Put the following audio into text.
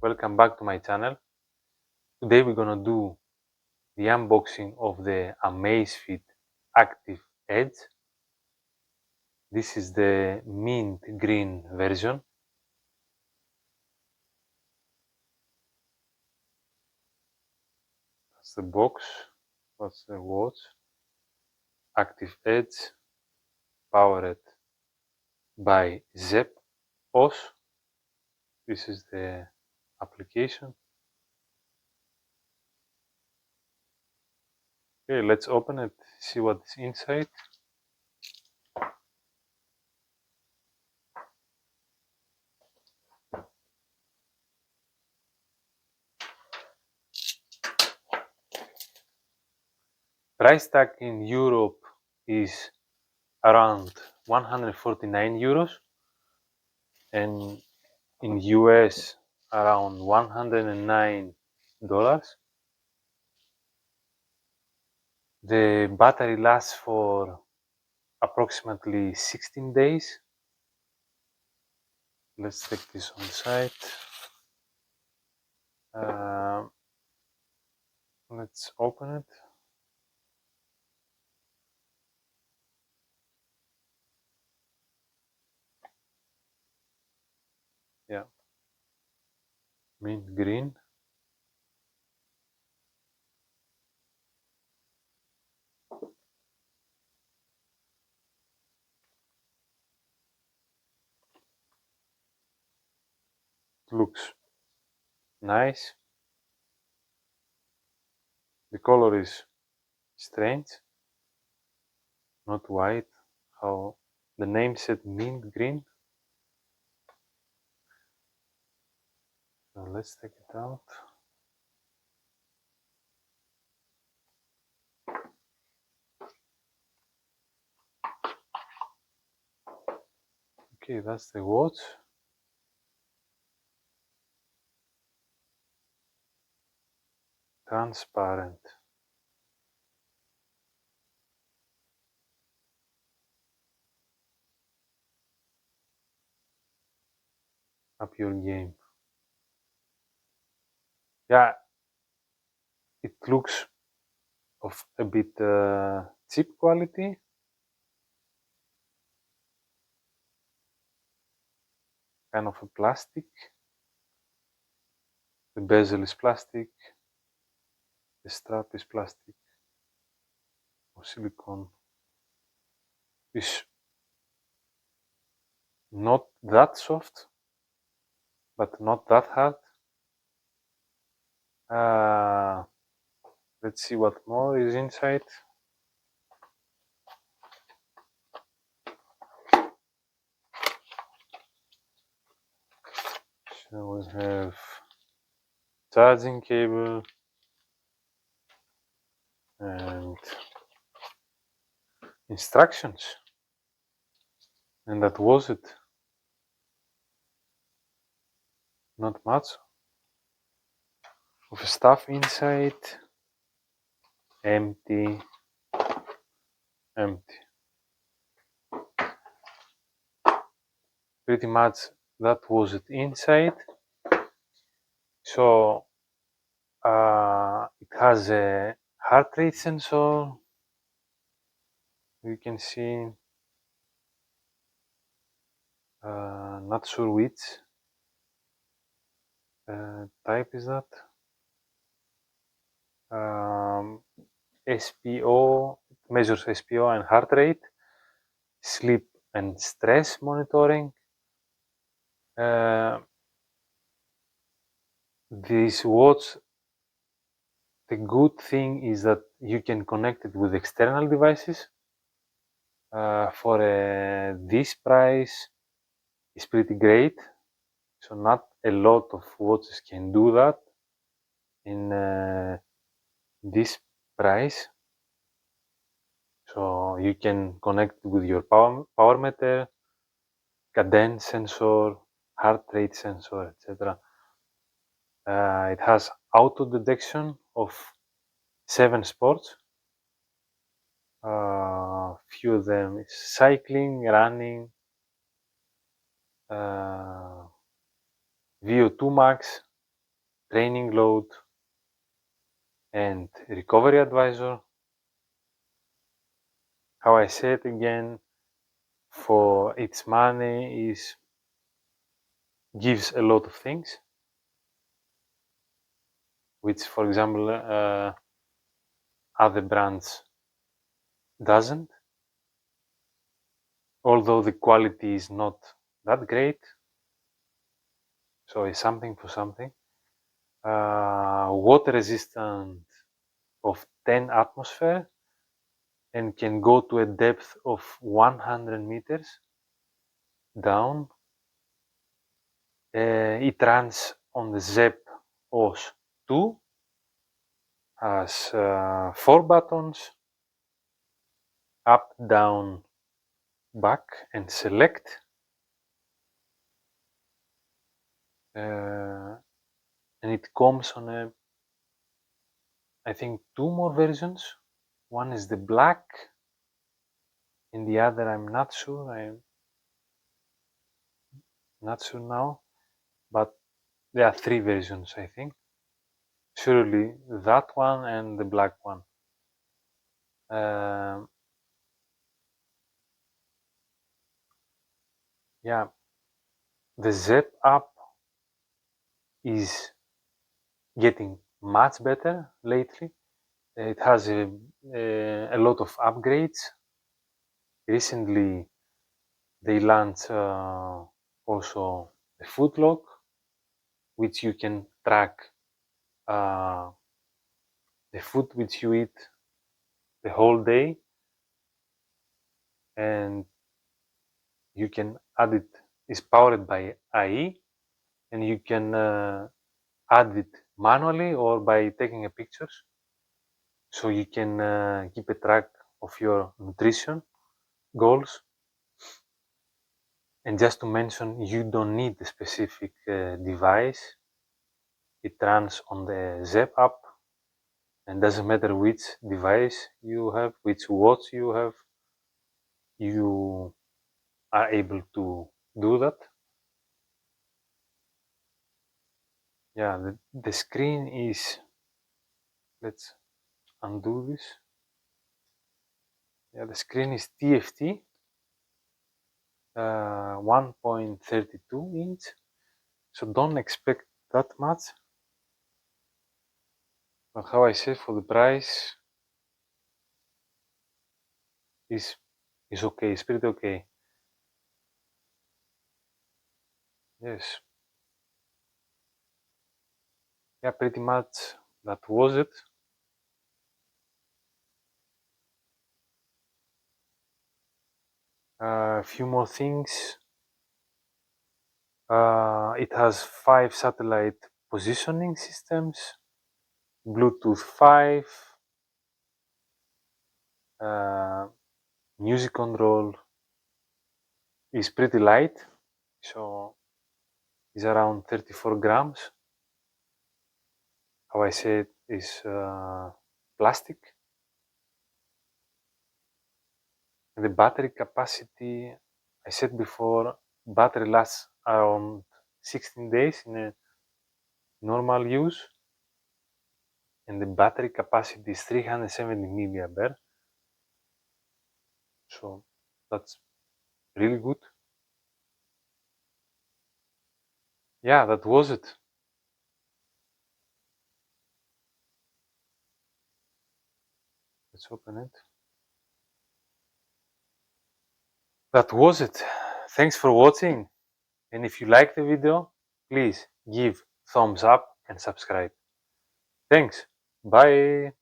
welcome back to my channel. Today we're gonna do the unboxing of the Amazfit Active Edge. This is the mint green version. That's the box, that's the watch. Active Edge, powered by Zepp OS. This is the application. Okay, let's open it, see what's inside. Price tag in Europe is around 149 euros and in US around $109. The battery lasts for approximately 16 days. Let's take this on site. Let's open it. Yeah, mint green. Looks nice. The color is strange, not white. How the name said mint green. So let's take it out. Okay, that's the watch. Transparent. Up your game. Yeah, it looks of a bit cheap quality. Kind of a plastic. The bezel is plastic. The strap is plastic or silicone. It's not that soft, but not that hard. Let's see what more is inside. So we have charging cable and instructions, and that was it. Not much of stuff inside. Empty. Pretty much that was it inside. So it has a heart rate sensor. You can see, not sure which type is that. SPO, it measures SPO and heart rate, sleep and stress monitoring. This watch, the good thing is that you can connect it with external devices. For this price is pretty great. So not a lot of watches can do that in this price. So you can connect with your power meter, cadence sensor, heart rate sensor, etc. It has auto detection of 7 sports. Few of them is cycling, running, VO2 max, training load, and recovery advisor. How I said again, for its money gives a lot of things, which, for example, other brands doesn't. Although the quality is not that great, so it's something for something. Water resistant of 10 atmosphere and can go to a depth of 100 meters down. It runs on the Zepp OS 2, has 4 buttons, up, down, back, and select. And it comes on I think 2 more versions. One is the black, and the other I'm not sure. I'm not sure now, but there are 3 versions, I think. Surely that one and the black one. Yeah, the Zepp app is getting much better lately. It has a lot of upgrades. Recently, they launched also a food log, which you can track the food which you eat the whole day, and you can add it. It's powered by AI, and you can add it manually or by taking a pictures, so you can keep a track of your nutrition goals. And just to mention, you don't need a specific device. It runs on the Zepp app, and doesn't matter which device you have, which watch you have, you are able to do that. Yeah, the screen is, let's undo this. Yeah, the screen is TFT, 1.32 inch, so don't expect that much. But how I said, for the price is okay, it's pretty okay. Yes. Yeah, pretty much that was it. A few more things. It has 5 satellite positioning systems, Bluetooth 5, music control is pretty light, so it's around 34 grams. How I said, is plastic. And the battery capacity, I said before, battery lasts around 16 days in a normal use, and the battery capacity is 370 milliampere, so that's really good. Yeah, that was it. Let's open it. That was it. Thanks for watching, and if you like the video, please give thumbs up and subscribe. Thanks. Bye.